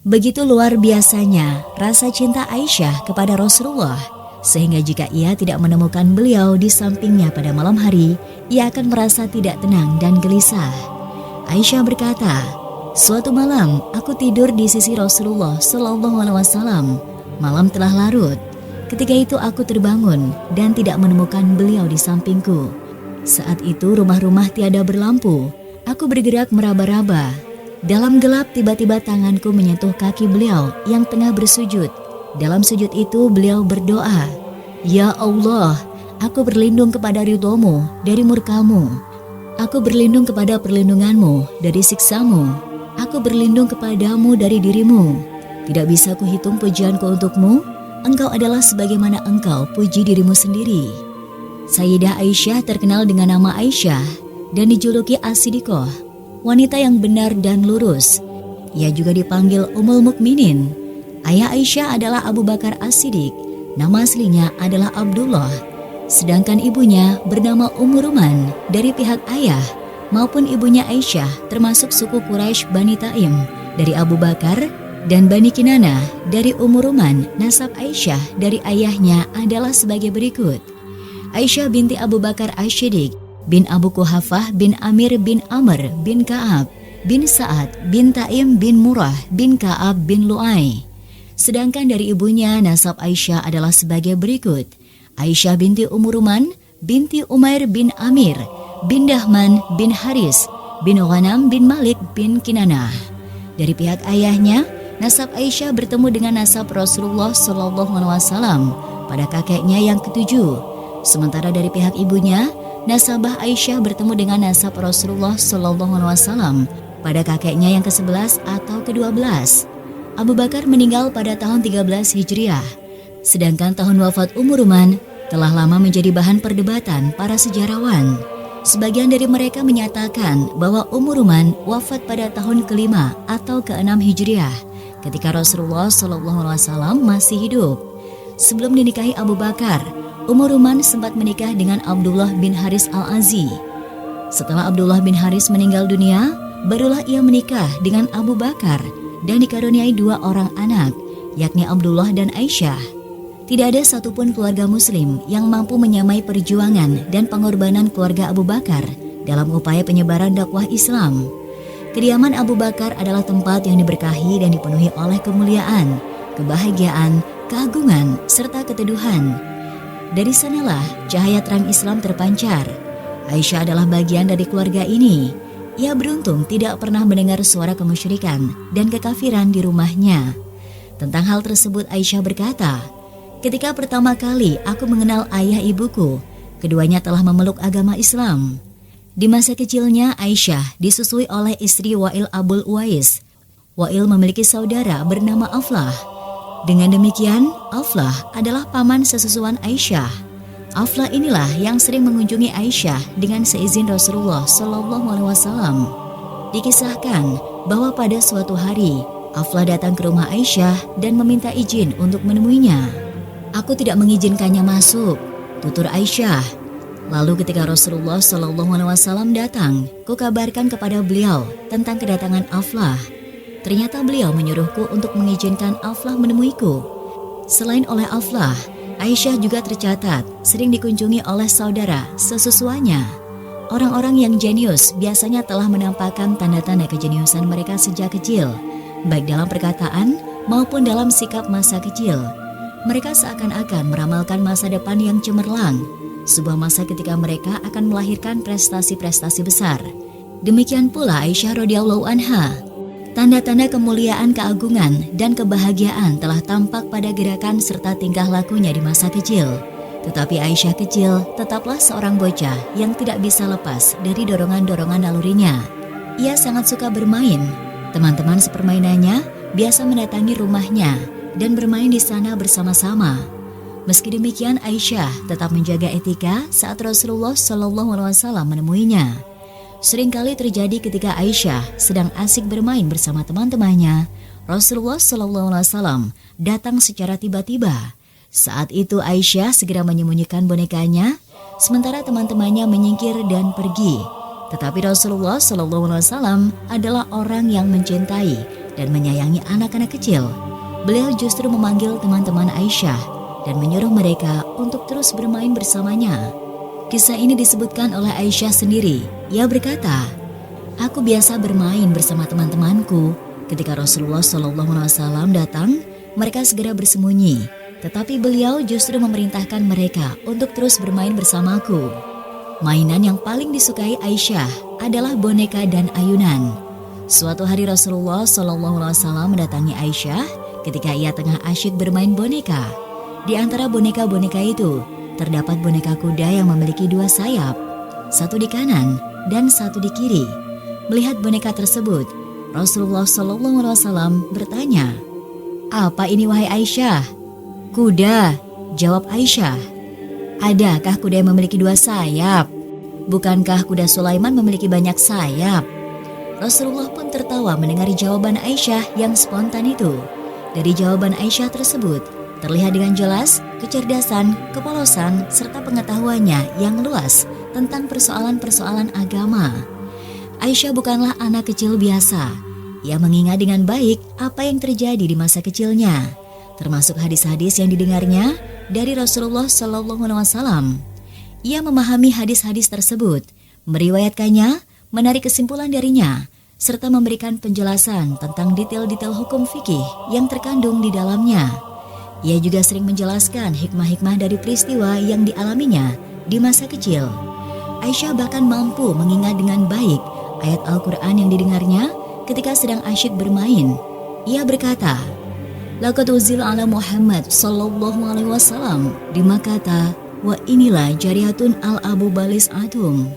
Begitu luar biasanya rasa cinta Aisyah kepada Rasulullah, sehingga jika ia tidak menemukan beliau di sampingnya pada malam hari, ia akan merasa tidak tenang dan gelisah. Aisyah berkata, "Suatu malam aku tidur di sisi Rasulullah Shallallahu Alaihi Wasallam. Malam telah larut. Ketika itu aku terbangun dan tidak menemukan beliau di sampingku. Saat itu rumah-rumah tiada berlampu. Aku bergerak meraba-raba. Dalam gelap tiba-tiba tanganku menyentuh kaki beliau yang tengah bersujud. Dalam sujud itu beliau berdoa, 'Ya Allah, aku berlindung kepada ridhomu dari murkamu. Aku berlindung kepada perlindunganmu dari siksamu. Aku berlindung kepadamu dari dirimu. Tidak bisa kuhitung pujianku untukmu. Engkau adalah sebagaimana engkau puji dirimu sendiri.' Sayyidah Aisyah terkenal dengan nama Aisyah dan dijuluki As-Siddiqah, wanita yang benar dan lurus. Ia juga dipanggil Ummul Mukminin. Ayah Aisyah adalah Abu Bakar As-Siddiq. Nama aslinya adalah Abdullah. Sedangkan ibunya bernama Ummu Ruman dari pihak ayah maupun ibunya Aisyah termasuk suku Quraisy Bani Taim dari Abu Bakar dan Bani Kinanah dari Ummu Ruman. Nasab Aisyah dari ayahnya adalah sebagai berikut. Aisyah binti Abu Bakar As-Siddiq bin Abu Quhafah bin Amir bin Amr bin Ka'ab bin Sa'ad bin Taim bin Murrah bin Ka'ab bin Lu'ay. Sedangkan dari ibunya nasab Aisyah adalah sebagai berikut. Aisyah binti Ummu Ruman binti Umair bin Amir bin Dahman bin Haris bin Ghanam bin Malik bin Kinanah. Dari pihak ayahnya, nasab Aisyah bertemu dengan nasab Rasulullah Shallallahu Alaihi Wasallam pada kakeknya yang ketujuh. Sementara dari pihak ibunya, nasabah Aisyah bertemu dengan nasab Rasulullah Shallallahu Alaihi Wasallam pada kakeknya yang ke-11 atau ke-12. Abu Bakar meninggal pada tahun 13 Hijriah. Sedangkan tahun wafat Ummu Ruman telah lama menjadi bahan perdebatan para sejarawan. Sebagian dari mereka menyatakan bahwa Ummu Ruman wafat pada tahun ke-5 atau ke-6 Hijriah ketika Rasulullah SAW masih hidup. Sebelum dinikahi Abu Bakar, Ummu Ruman sempat menikah dengan Abdullah bin Haris Al-Azi. Setelah Abdullah bin Haris meninggal dunia, barulah ia menikah dengan Abu Bakar dan dikaruniai 2 orang anak, yakni Abdullah dan Aisyah. Tidak ada satupun keluarga muslim yang mampu menyamai perjuangan dan pengorbanan keluarga Abu Bakar dalam upaya penyebaran dakwah Islam. Kediaman Abu Bakar adalah tempat yang diberkahi dan dipenuhi oleh kemuliaan, kebahagiaan, keagungan, serta keteduhan. Dari sanalah cahaya terang Islam terpancar. Aisyah adalah bagian dari keluarga ini. Ia beruntung tidak pernah mendengar suara kemusyrikan dan kekafiran di rumahnya. Tentang hal tersebut Aisyah berkata, "Ketika pertama kali aku mengenal ayah ibuku, keduanya telah memeluk agama Islam." Di masa kecilnya Aisyah disusui oleh istri Wa'il Abul Uwais. Wa'il memiliki saudara bernama Aflah. Dengan demikian, Aflah adalah paman sesusuan Aisyah. Aflah inilah yang sering mengunjungi Aisyah dengan seizin Rasulullah Shallallahu Alaihi Wasallam. Dikisahkan bahwa pada suatu hari, Aflah datang ke rumah Aisyah dan meminta izin untuk menemuinya. "Aku tidak mengizinkannya masuk," tutur Aisyah. Lalu ketika Rasulullah Shallallahu Alaihi Wasallam datang, kukabarkan kepada beliau tentang kedatangan Aflah. Ternyata beliau menyuruhku untuk mengizinkan Aflah menemuiku. Selain oleh Aflah, Aisyah juga tercatat sering dikunjungi oleh saudara sesusuannya. Orang-orang yang jenius biasanya telah menampakkan tanda-tanda kejeniusan mereka sejak kecil, baik dalam perkataan maupun dalam sikap masa kecil. Mereka seakan-akan meramalkan masa depan yang cemerlang, sebuah masa ketika mereka akan melahirkan prestasi-prestasi besar. Demikian pula Aisyah radhiyallahu anha. Tanda-tanda kemuliaan, keagungan, dan kebahagiaan telah tampak pada gerakan serta tingkah lakunya di masa kecil. Tetapi Aisyah kecil tetaplah seorang bocah yang tidak bisa lepas dari dorongan-dorongan nalurinya. Ia sangat suka bermain. Teman-teman sepermainannya biasa mendatangi rumahnya dan bermain di sana bersama-sama. Meski demikian, Aisyah tetap menjaga etika saat Rasulullah SAW menemuinya. Seringkali terjadi ketika Aisyah sedang asik bermain bersama teman-temannya, Rasulullah SAW datang secara tiba-tiba. Saat itu Aisyah segera menyembunyikan bonekanya, sementara teman-temannya menyingkir dan pergi. Tetapi Rasulullah SAW adalah orang yang mencintai dan menyayangi anak-anak kecil. Beliau justru memanggil teman-teman Aisyah dan menyuruh mereka untuk terus bermain bersamanya. Kisah ini disebutkan oleh Aisyah sendiri. Ia berkata, "Aku biasa bermain bersama teman-temanku. Ketika Rasulullah SAW datang, mereka segera bersembunyi. Tetapi beliau justru memerintahkan mereka untuk terus bermain bersamaku." Mainan yang paling disukai Aisyah adalah boneka dan ayunan. Suatu hari Rasulullah SAW mendatangi Aisyah ketika ia tengah asyik bermain boneka. Di antara boneka-boneka itu, terdapat boneka kuda yang memiliki 2 sayap, satu di kanan dan satu di kiri. Melihat boneka tersebut, Rasulullah SAW bertanya, "Apa ini wahai Aisyah?" "Kuda," jawab Aisyah. "Adakah kuda yang memiliki 2 sayap? Bukankah kuda Sulaiman memiliki banyak sayap?" Rasulullah pun tertawa mendengar jawaban Aisyah yang spontan itu. Dari jawaban Aisyah tersebut, terlihat dengan jelas kecerdasan, kepolosan, serta pengetahuannya yang luas tentang persoalan-persoalan agama. Aisyah bukanlah anak kecil biasa. Ia mengingat dengan baik apa yang terjadi di masa kecilnya, termasuk hadis-hadis yang didengarnya dari Rasulullah SAW. Ia memahami hadis-hadis tersebut, meriwayatkannya, menarik kesimpulan darinya, serta memberikan penjelasan tentang detail-detail hukum fikih yang terkandung di dalamnya. Ia juga sering menjelaskan hikmah-hikmah dari peristiwa yang dialaminya di masa kecil. Aisyah bahkan mampu mengingat dengan baik ayat Al-Quran yang didengarnya ketika sedang asyik bermain. Ia berkata, "Laqad unzila ala Muhammad sallallahu alaihi wasallam di Makkah wa inilah jariyatun al-abu balis atum."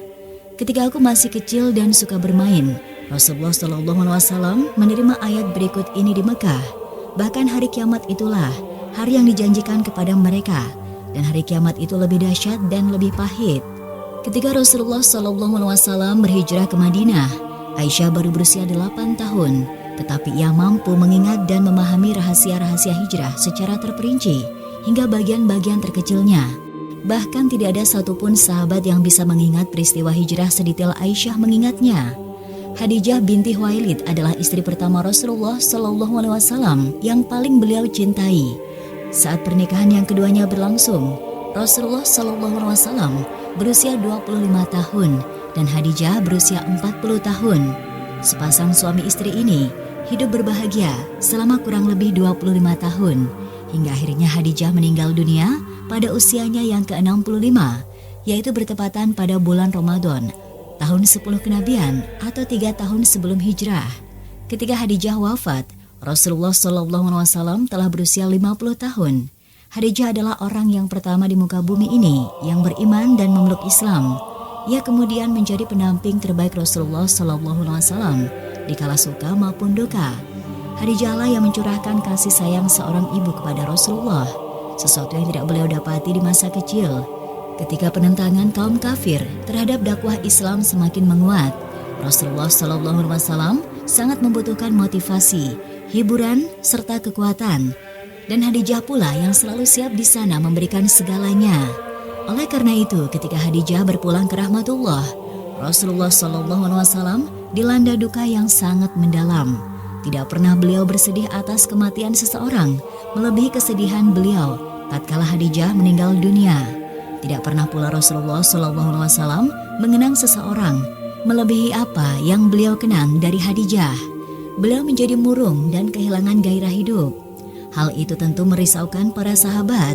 Ketika aku masih kecil dan suka bermain, Rasulullah sallallahu alaihi wasallam menerima ayat berikut ini di Mekah. Bahkan hari kiamat itulah hari yang dijanjikan kepada mereka, dan hari kiamat itu lebih dahsyat dan lebih pahit. Ketika Rasulullah SAW berhijrah ke Madinah, Aisyah baru berusia 8 tahun, tetapi ia mampu mengingat dan memahami rahasia-rahasia hijrah secara terperinci hingga bagian-bagian terkecilnya. Bahkan tidak ada satupun sahabat yang bisa mengingat peristiwa hijrah sedetail Aisyah mengingatnya. Khadijah binti Khuwailid adalah istri pertama Rasulullah SAW yang paling beliau cintai. Saat pernikahan yang keduanya berlangsung, Rasulullah SAW berusia 25 tahun dan Khadijah berusia 40 tahun. Sepasang suami istri ini hidup berbahagia selama kurang lebih 25 tahun, hingga akhirnya Khadijah meninggal dunia pada usianya yang ke-65, yaitu bertepatan pada bulan Ramadan, tahun 10 kenabian atau 3 tahun sebelum hijrah. Ketika Khadijah wafat, Rasulullah SAW telah berusia 50 tahun. Khadijah adalah orang yang pertama di muka bumi ini yang beriman dan memeluk Islam. Ia kemudian menjadi pendamping terbaik Rasulullah SAW di kala suka maupun duka. Khadijah lah yang mencurahkan kasih sayang seorang ibu kepada Rasulullah, sesuatu yang tidak beliau dapati di masa kecil. Ketika penentangan kaum kafir terhadap dakwah Islam semakin menguat, Rasulullah SAW sangat membutuhkan motivasi, hiburan, serta kekuatan. Dan Khadijah pula yang selalu siap di sana memberikan segalanya. Oleh karena itu, ketika Khadijah berpulang ke rahmatullah, Rasulullah SAW dilanda duka yang sangat mendalam. Tidak pernah beliau bersedih atas kematian seseorang, melebihi kesedihan beliau tatkala Khadijah meninggal dunia. Tidak pernah pula Rasulullah SAW mengenang seseorang, melebihi apa yang beliau kenang dari Khadijah. Beliau menjadi murung dan kehilangan gairah hidup. Hal itu tentu merisaukan para sahabat.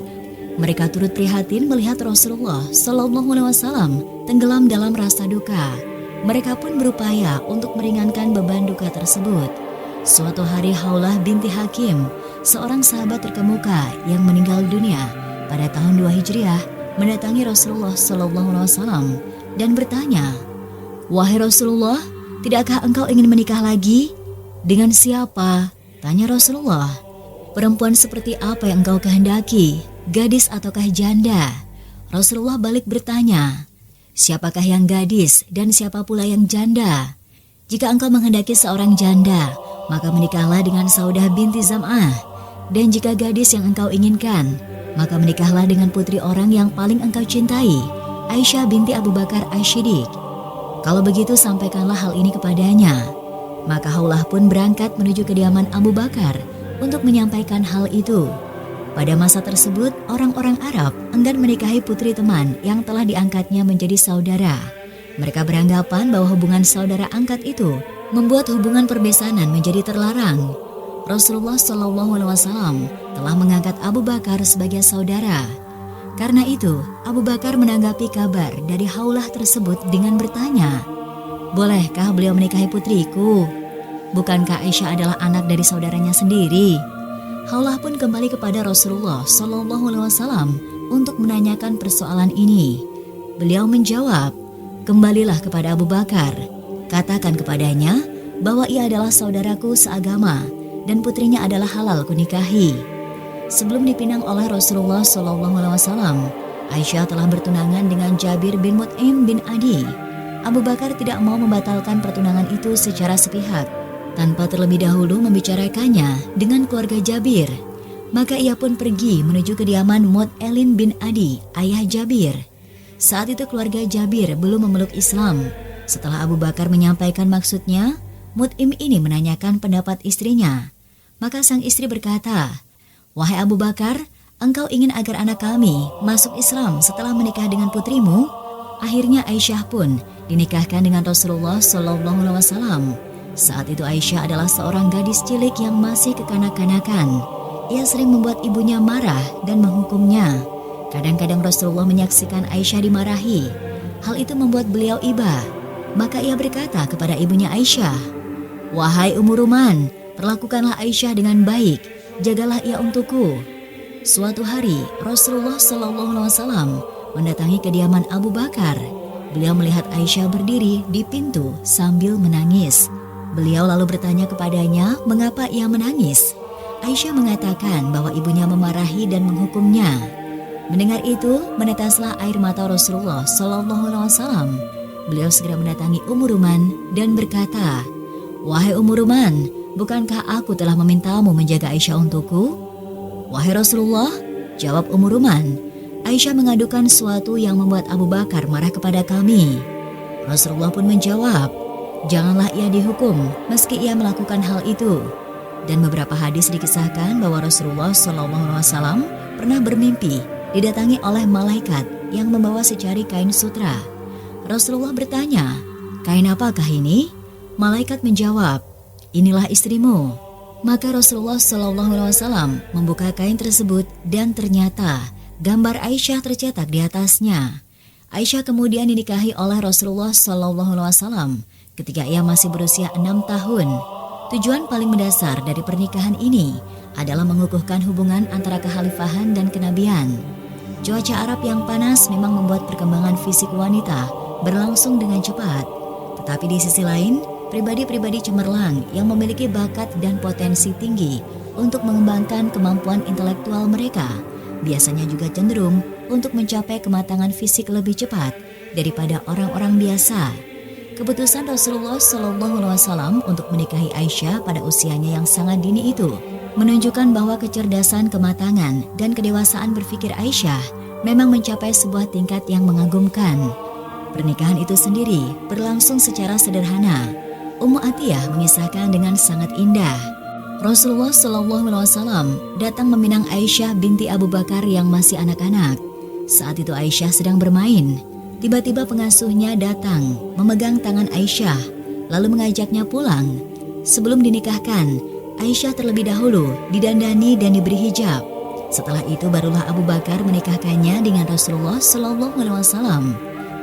Mereka turut prihatin melihat Rasulullah SAW tenggelam dalam rasa duka. Mereka pun berupaya untuk meringankan beban duka tersebut. Suatu hari Haulah binti Hakim, seorang sahabat terkemuka yang meninggal dunia pada tahun 2 Hijriah, mendatangi Rasulullah SAW dan bertanya, "Wahai Rasulullah, tidakkah engkau ingin menikah lagi?" "Dengan siapa?" tanya Rasulullah. "Perempuan seperti apa yang engkau kehendaki, gadis ataukah janda?" Rasulullah balik bertanya, "Siapakah yang gadis dan siapa pula yang janda?" "Jika engkau menghendaki seorang janda, maka menikahlah dengan Saudah binti Zam'ah. Dan jika gadis yang engkau inginkan, maka menikahlah dengan putri orang yang paling engkau cintai, Aisyah binti Abu Bakar Asy-Siddiq." Kalau begitu sampaikanlah hal ini kepadanya. Maka Haulah pun berangkat menuju kediaman Abu Bakar untuk menyampaikan hal itu. Pada masa tersebut, orang-orang Arab enggan menikahi putri teman yang telah diangkatnya menjadi saudara. Mereka beranggapan bahwa hubungan saudara angkat itu membuat hubungan perbesanan menjadi terlarang. Rasulullah SAW telah mengangkat Abu Bakar sebagai saudara. Karena itu, Abu Bakar menanggapi kabar dari Haulah tersebut dengan bertanya, "Bolehkah beliau menikahi putriku? Bukankah Aisyah adalah anak dari saudaranya sendiri?" Haulah pun kembali kepada Rasulullah SAW untuk menanyakan persoalan ini. Beliau menjawab, "Kembalilah kepada Abu Bakar. Katakan kepadanya bahwa ia adalah saudaraku seagama dan putrinya adalah halal kunikahi." Sebelum dipinang oleh Rasulullah SAW, Aisyah telah bertunangan dengan Jabir bin Mut'im bin Adi. Abu Bakar tidak mau membatalkan pertunangan itu secara sepihak, tanpa terlebih dahulu membicarakannya dengan keluarga Jabir. Maka ia pun pergi menuju kediaman Mut'elin bin Adi, ayah Jabir. Saat itu keluarga Jabir belum memeluk Islam. Setelah Abu Bakar menyampaikan maksudnya, Mut'im ini menanyakan pendapat istrinya. Maka sang istri berkata, "Wahai Abu Bakar, engkau ingin agar anak kami masuk Islam setelah menikah dengan putrimu?" Akhirnya Aisyah pun dinikahkan dengan Rasulullah SAW. Saat itu Aisyah adalah seorang gadis cilik yang masih kekanak-kanakan. Ia sering membuat ibunya marah dan menghukumnya. Kadang-kadang Rasulullah menyaksikan Aisyah dimarahi. Hal itu membuat beliau iba. Maka ia berkata kepada ibunya Aisyah, "Wahai Ummu Ruman, perlakukanlah Aisyah dengan baik. Jagalah ia untukku." Suatu hari Rasulullah SAW mendatangi kediaman Abu Bakar. Beliau melihat Aisyah berdiri di pintu sambil menangis. Beliau lalu bertanya kepadanya mengapa ia menangis. Aisyah mengatakan bahwa ibunya memarahi dan menghukumnya. Mendengar itu, menetaslah air mata Rasulullah SAW. Beliau segera mendatangi Ummu Ruman dan berkata, "Wahai Ummu Ruman, bukankah aku telah memintamu menjaga Aisyah untukku?" "Wahai Rasulullah," jawab Ummu Ruman, "Aisyah mengadukan sesuatu yang membuat Abu Bakar marah kepada kami." Rasulullah pun menjawab, "Janganlah ia dihukum meski ia melakukan hal itu." Dan beberapa hadis dikisahkan bahwa Rasulullah SAW pernah bermimpi didatangi oleh malaikat yang membawa secari kain sutra. Rasulullah bertanya, "Kain apakah ini?" Malaikat menjawab, "Inilah istrimu." Maka Rasulullah SAW membuka kain tersebut dan ternyata gambar Aisyah tercetak di atasnya. Aisyah kemudian dinikahi oleh Rasulullah SAW ketika ia masih berusia 6 tahun. Tujuan paling mendasar dari pernikahan ini adalah mengukuhkan hubungan antara kekhalifahan dan kenabian. Cuaca Arab yang panas memang membuat perkembangan fisik wanita berlangsung dengan cepat. Tetapi di sisi lain, pribadi-pribadi cemerlang yang memiliki bakat dan potensi tinggi untuk mengembangkan kemampuan intelektual mereka biasanya juga cenderung untuk mencapai kematangan fisik lebih cepat daripada orang-orang biasa. Keputusan Rasulullah SAW untuk menikahi Aisyah pada usianya yang sangat dini itu menunjukkan bahwa kecerdasan, kematangan, dan kedewasaan berpikir Aisyah memang mencapai sebuah tingkat yang mengagumkan. Pernikahan itu sendiri berlangsung secara sederhana. Ummu Atiyah mengisahkan dengan sangat indah. Rasulullah SAW datang meminang Aisyah binti Abu Bakar yang masih anak-anak. Saat itu Aisyah sedang bermain. Tiba-tiba pengasuhnya datang, memegang tangan Aisyah, lalu mengajaknya pulang. Sebelum dinikahkan, Aisyah terlebih dahulu didandani dan diberi hijab. Setelah itu barulah Abu Bakar menikahkannya dengan Rasulullah SAW.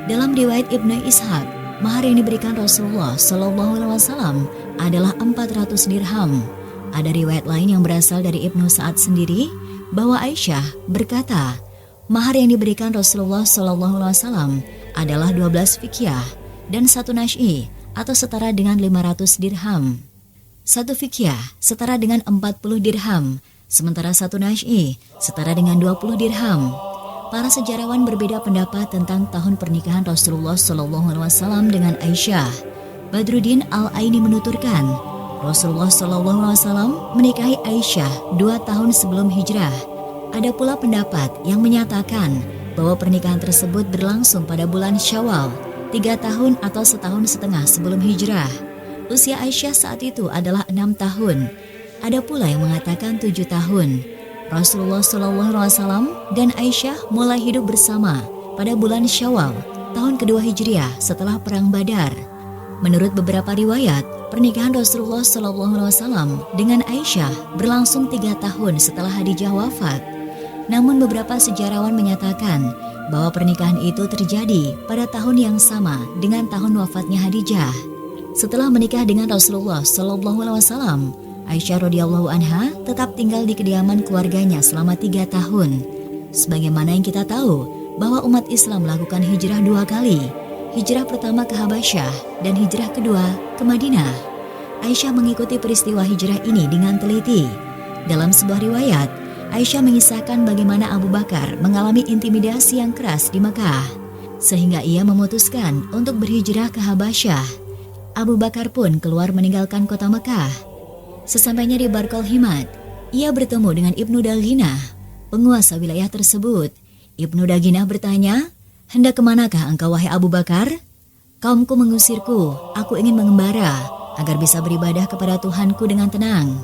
Dalam riwayat Ibnu Ishaq, mahar yang diberikan Rasulullah SAW adalah 400 dirham. Ada riwayat lain yang berasal dari Ibnu Sa'ad sendiri bahwa Aisyah berkata, mahar yang diberikan Rasulullah SAW adalah 12 fikyah dan 1 nash'i atau setara dengan 500 dirham. 1 fikyah setara dengan 40 dirham, sementara 1 nash'i setara dengan 20 dirham. Para sejarawan berbeda pendapat tentang tahun pernikahan Rasulullah SAW dengan Aisyah. Badruddin Al-Aini menuturkan, Rasulullah SAW menikahi Aisyah 2 tahun sebelum hijrah. Ada pula pendapat yang menyatakan bahwa pernikahan tersebut berlangsung pada bulan Syawal, 3 tahun atau setahun setengah sebelum hijrah. Usia Aisyah saat itu adalah 6 tahun. Ada pula yang mengatakan 7 tahun. Rasulullah SAW dan Aisyah mulai hidup bersama pada bulan Syawal, tahun kedua Hijriah setelah Perang Badar. Menurut beberapa riwayat, pernikahan Rasulullah SAW dengan Aisyah berlangsung 3 tahun setelah Khadijah wafat. Namun beberapa sejarawan menyatakan bahwa pernikahan itu terjadi pada tahun yang sama dengan tahun wafatnya Khadijah. Setelah menikah dengan Rasulullah SAW, Aisyah radhiyallahu anha tetap tinggal di kediaman keluarganya selama 3 tahun. Sebagaimana yang kita tahu bahwa umat Islam melakukan hijrah 2 kali. Hijrah pertama ke Habasyah dan hijrah kedua ke Madinah. Aisyah mengikuti peristiwa hijrah ini dengan teliti. Dalam sebuah riwayat, Aisyah mengisahkan bagaimana Abu Bakar mengalami intimidasi yang keras di Mekah, sehingga ia memutuskan untuk berhijrah ke Habasyah. Abu Bakar pun keluar meninggalkan kota Mekah. Sesampainya di Barkol Himad, ia bertemu dengan Ibnu Daginah, penguasa wilayah tersebut. Ibnu Daginah bertanya, "Hendak kemanakah engkau wahai Abu Bakar?" "Kaumku mengusirku, aku ingin mengembara agar bisa beribadah kepada Tuhanku dengan tenang."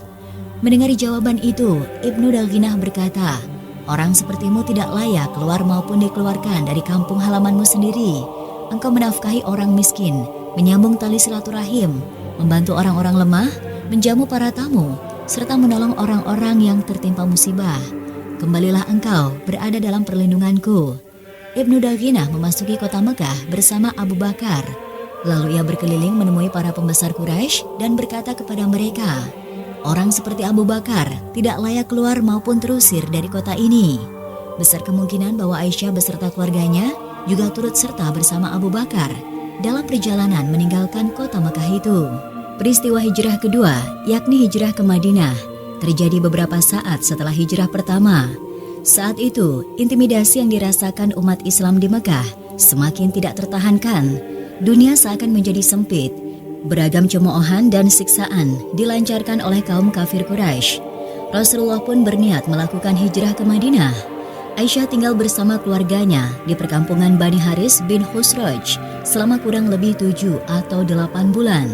Mendengar jawaban itu, Ibnu Daginah berkata, "Orang sepertimu tidak layak keluar maupun dikeluarkan dari kampung halamanmu sendiri. Engkau menafkahi orang miskin, menyambung tali silaturahim, membantu orang-orang lemah, menjamu para tamu, serta menolong orang-orang yang tertimpa musibah. Kembalilah engkau berada dalam perlindunganku." Ibnu Daginah memasuki kota Mekah bersama Abu Bakar. Lalu ia berkeliling menemui para pembesar Quraisy dan berkata kepada mereka, "Orang seperti Abu Bakar tidak layak keluar maupun terusir dari kota ini." Besar kemungkinan bahwa Aisyah beserta keluarganya juga turut serta bersama Abu Bakar dalam perjalanan meninggalkan kota Mekah itu. Peristiwa hijrah kedua, yakni hijrah ke Madinah, terjadi beberapa saat setelah hijrah pertama. Saat itu, intimidasi yang dirasakan umat Islam di Mekah semakin tidak tertahankan. Dunia seakan menjadi sempit. Beragam cemoohan dan siksaan dilancarkan oleh kaum kafir Quraisy. Rasulullah pun berniat melakukan hijrah ke Madinah. Aisyah tinggal bersama keluarganya di perkampungan Bani Haris bin Khusraj selama kurang lebih 7 atau 8 bulan.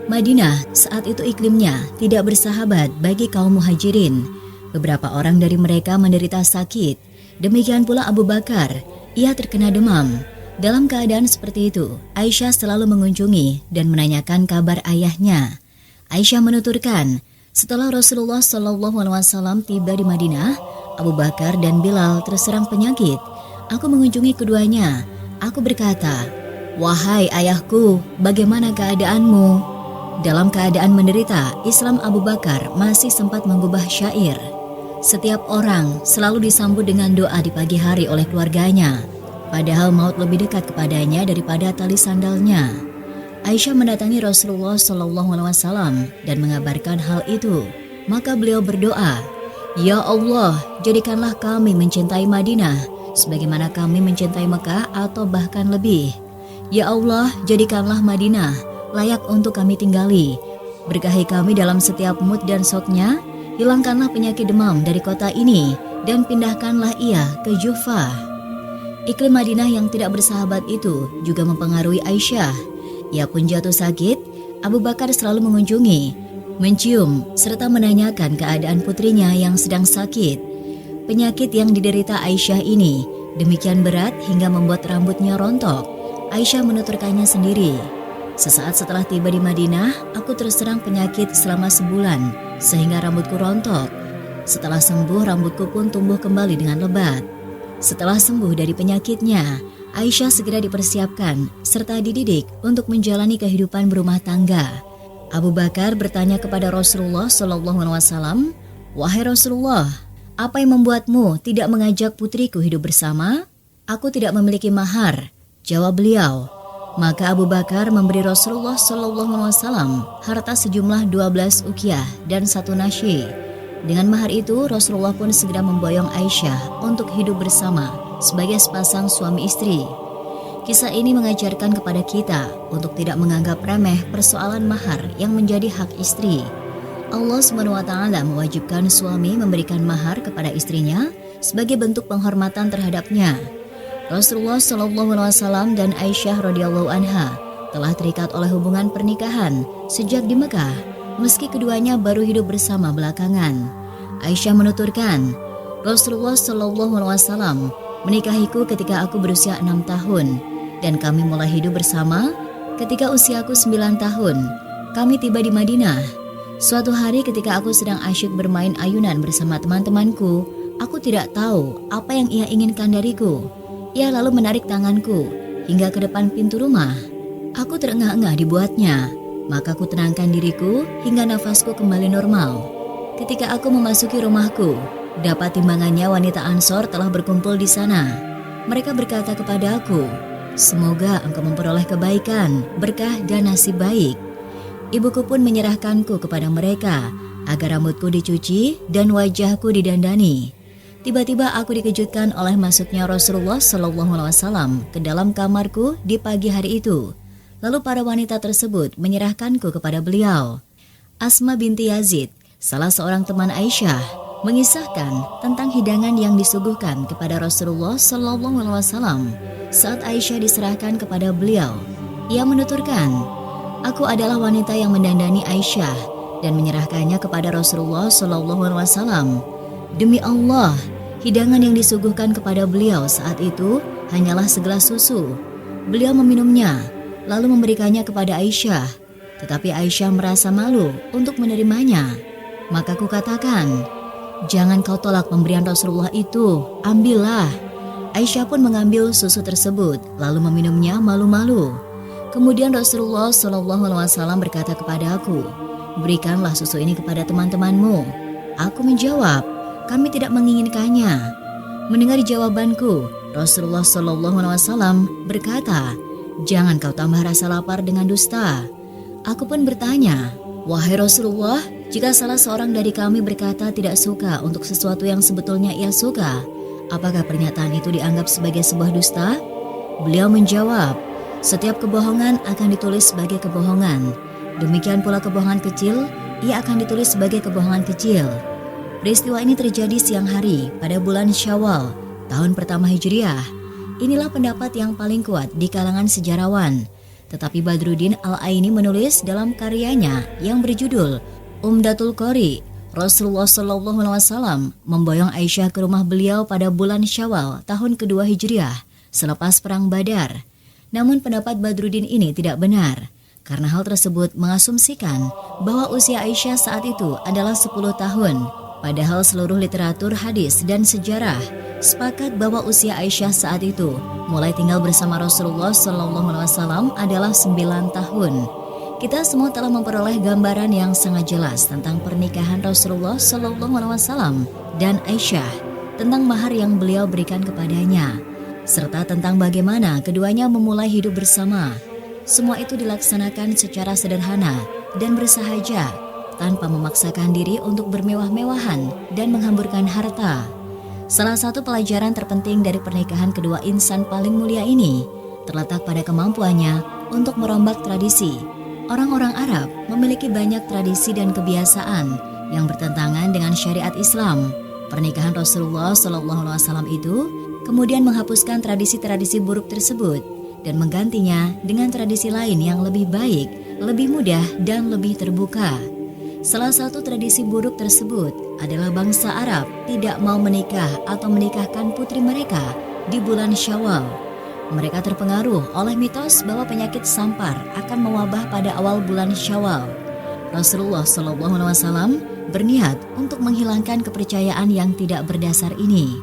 Madinah saat itu iklimnya tidak bersahabat bagi kaum muhajirin. Beberapa orang dari mereka menderita sakit. Demikian pula Abu Bakar, ia terkena demam. Dalam keadaan seperti itu, Aisyah selalu mengunjungi dan menanyakan kabar ayahnya. Aisyah menuturkan, setelah Rasulullah SAW tiba di Madinah, Abu Bakar dan Bilal terserang penyakit. Aku mengunjungi keduanya. Aku berkata, "Wahai ayahku, bagaimana keadaanmu?" Dalam keadaan menderita, Islam Abu Bakar masih sempat mengubah syair. Setiap orang selalu disambut dengan doa di pagi hari oleh keluarganya, padahal maut lebih dekat kepadanya daripada tali sandalnya. Aisyah mendatangi Rasulullah SAW dan mengabarkan hal itu. Maka beliau berdoa, "Ya Allah, jadikanlah kami mencintai Madinah sebagaimana kami mencintai Mekah atau bahkan lebih. Ya Allah, jadikanlah Madinah layak untuk kami tinggali. Berkahi kami dalam setiap mood dan shoknya. Hilangkanlah penyakit demam dari kota ini dan pindahkanlah ia ke Jufa." Iklim Madinah yang tidak bersahabat itu juga mempengaruhi Aisyah. Ia pun jatuh sakit. Abu Bakar selalu mengunjungi, mencium, serta menanyakan keadaan putrinya yang sedang sakit. Penyakit yang diderita Aisyah ini demikian berat hingga membuat rambutnya rontok. Aisyah menuturkannya sendiri. "Sesaat setelah tiba di Madinah, aku terserang penyakit selama sebulan, sehingga rambutku rontok. Setelah sembuh, rambutku pun tumbuh kembali dengan lebat." Setelah sembuh dari penyakitnya, Aisyah segera dipersiapkan serta dididik untuk menjalani kehidupan berumah tangga. Abu Bakar bertanya kepada Rasulullah SAW, "Wahai Rasulullah, apa yang membuatmu tidak mengajak putriku hidup bersama?" "Aku tidak memiliki mahar," jawab beliau. Maka Abu Bakar memberi Rasulullah SAW harta sejumlah 12 uqiyah dan 1 nasyi. Dengan mahar itu, Rasulullah pun segera memboyong Aisyah untuk hidup bersama sebagai sepasang suami istri. Kisah ini mengajarkan kepada kita untuk tidak menganggap remeh persoalan mahar yang menjadi hak istri. Allah SWT mewajibkan suami memberikan mahar kepada istrinya sebagai bentuk penghormatan terhadapnya. Rasulullah SAW dan Aisyah radhiyallahu anha telah terikat oleh hubungan pernikahan sejak di Mekah, meski keduanya baru hidup bersama belakangan. Aisyah menuturkan, Rasulullah SAW menikahiku ketika aku berusia 6 tahun dan kami mulai hidup bersama ketika usiaku 9 tahun. Kami tiba di Madinah. Suatu hari ketika aku sedang asyik bermain ayunan bersama teman-temanku, aku tidak tahu apa yang ia inginkan dariku. Ia lalu menarik tanganku hingga ke depan pintu rumah. Aku terengah-engah dibuatnya, maka aku tenangkan diriku hingga nafasku kembali normal. Ketika aku memasuki rumahku, dapat timbangannya wanita Ansor telah berkumpul di sana. Mereka berkata kepada aku, semoga engkau memperoleh kebaikan, berkah dan nasib baik. Ibuku pun menyerahkanku kepada mereka agar rambutku dicuci dan wajahku didandani. Tiba-tiba aku dikejutkan oleh masuknya Rasulullah SAW ke dalam kamarku di pagi hari itu. Lalu para wanita tersebut menyerahkanku kepada beliau. Asma binti Yazid, salah seorang teman Aisyah, mengisahkan tentang hidangan yang disuguhkan kepada Rasulullah SAW saat Aisyah diserahkan kepada beliau. Ia menuturkan, aku adalah wanita yang mendandani Aisyah dan menyerahkannya kepada Rasulullah SAW. Demi Allah, hidangan yang disuguhkan kepada beliau saat itu hanyalah segelas susu. Beliau meminumnya, lalu memberikannya kepada Aisyah. Tetapi Aisyah merasa malu untuk menerimanya. Maka kukatakan, jangan kau tolak pemberian Rasulullah itu, ambillah. Aisyah pun mengambil susu tersebut, lalu meminumnya malu-malu. Kemudian Rasulullah SAW berkata kepada aku, berikanlah susu ini kepada teman-temanmu. Aku menjawab, kami tidak menginginkannya. Mendengar jawabanku, Rasulullah SAW berkata, jangan kau tambah rasa lapar dengan dusta. Aku pun bertanya, wahai Rasulullah, jika salah seorang dari kami berkata tidak suka untuk sesuatu yang sebetulnya ia suka, apakah pernyataan itu dianggap sebagai sebuah dusta? Beliau menjawab, setiap kebohongan akan ditulis sebagai kebohongan. Demikian pula kebohongan kecil, ia akan ditulis sebagai kebohongan kecil. Peristiwa ini terjadi siang hari pada bulan Syawal, tahun pertama Hijriah. Inilah pendapat yang paling kuat di kalangan sejarawan. Tetapi Badruddin Al-Aini menulis dalam karyanya yang berjudul Umdatul Qori, Rasulullah SAW memboyong Aisyah ke rumah beliau pada bulan Syawal tahun kedua Hijriah selepas perang Badar. Namun pendapat Badruddin ini tidak benar, karena hal tersebut mengasumsikan bahwa usia Aisyah saat itu adalah 10 tahun. Padahal seluruh literatur hadis dan sejarah sepakat bahwa usia Aisyah saat itu mulai tinggal bersama Rasulullah SAW adalah 9 tahun. Kita semua telah memperoleh gambaran yang sangat jelas tentang pernikahan Rasulullah SAW dan Aisyah, tentang mahar yang beliau berikan kepadanya, serta tentang bagaimana keduanya memulai hidup bersama. Semua itu dilaksanakan secara sederhana dan bersahaja, tanpa memaksakan diri untuk bermewah-mewahan dan menghamburkan harta. Salah satu pelajaran terpenting dari pernikahan kedua insan paling mulia ini terletak pada kemampuannya untuk merombak tradisi. Orang-orang Arab memiliki banyak tradisi dan kebiasaan yang bertentangan dengan syariat Islam. Pernikahan Rasulullah SAW itu kemudian menghapuskan tradisi-tradisi buruk tersebut dan menggantinya dengan tradisi lain yang lebih baik, lebih mudah, dan lebih terbuka. Salah satu tradisi buruk tersebut adalah bangsa Arab tidak mau menikah atau menikahkan putri mereka di bulan Syawal. Mereka terpengaruh oleh mitos bahwa penyakit sampar akan mewabah pada awal bulan Syawal. Rasulullah SAW berniat untuk menghilangkan kepercayaan yang tidak berdasar ini.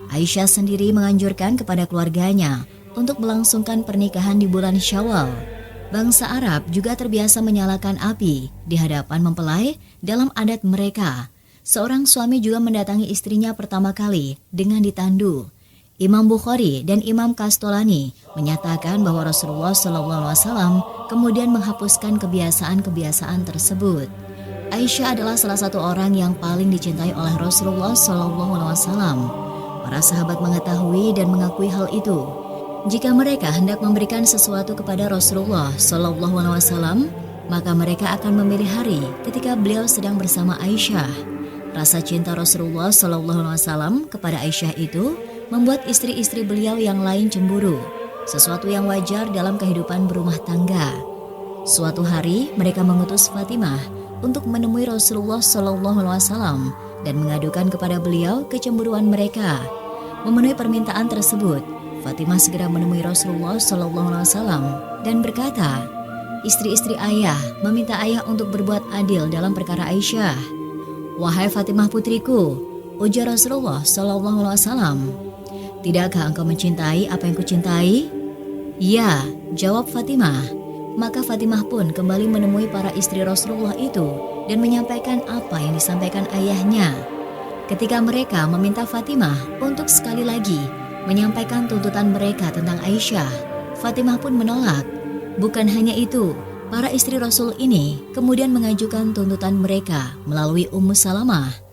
Aisyah sendiri menganjurkan kepada keluarganya untuk melangsungkan pernikahan di bulan Syawal. Bangsa Arab juga terbiasa menyalakan api di hadapan mempelai dalam adat mereka. Seorang suami juga mendatangi istrinya pertama kali dengan ditandu. Imam Bukhari dan Imam Kastolani menyatakan bahwa Rasulullah SAW kemudian menghapuskan kebiasaan-kebiasaan tersebut. Aisyah adalah salah satu orang yang paling dicintai oleh Rasulullah SAW. Para sahabat mengetahui dan mengakui hal itu. Jika mereka hendak memberikan sesuatu kepada Rasulullah SAW, maka mereka akan memilih hari ketika beliau sedang bersama Aisyah. Rasa cinta Rasulullah SAW kepada Aisyah itu membuat istri-istri beliau yang lain cemburu, sesuatu yang wajar dalam kehidupan berumah tangga. Suatu hari mereka mengutus Fatimah untuk menemui Rasulullah SAW dan mengadukan kepada beliau kecemburuan mereka. Memenuhi permintaan tersebut, Fatimah segera menemui Rasulullah SAW dan berkata, "Istri-istri ayah meminta ayah untuk berbuat adil dalam perkara Aisyah." "Wahai Fatimah putriku," ujar Rasulullah SAW, "tidakkah engkau mencintai apa yang kucintai?" "Ya," jawab Fatimah. Maka Fatimah pun kembali menemui para istri Rasulullah itu dan menyampaikan apa yang disampaikan ayahnya. Ketika mereka meminta Fatimah untuk sekali lagi menyampaikan tuntutan mereka tentang Aisyah, Fatimah pun menolak. Bukan hanya itu, para istri Rasul ini kemudian mengajukan tuntutan mereka melalui Ummu Salamah.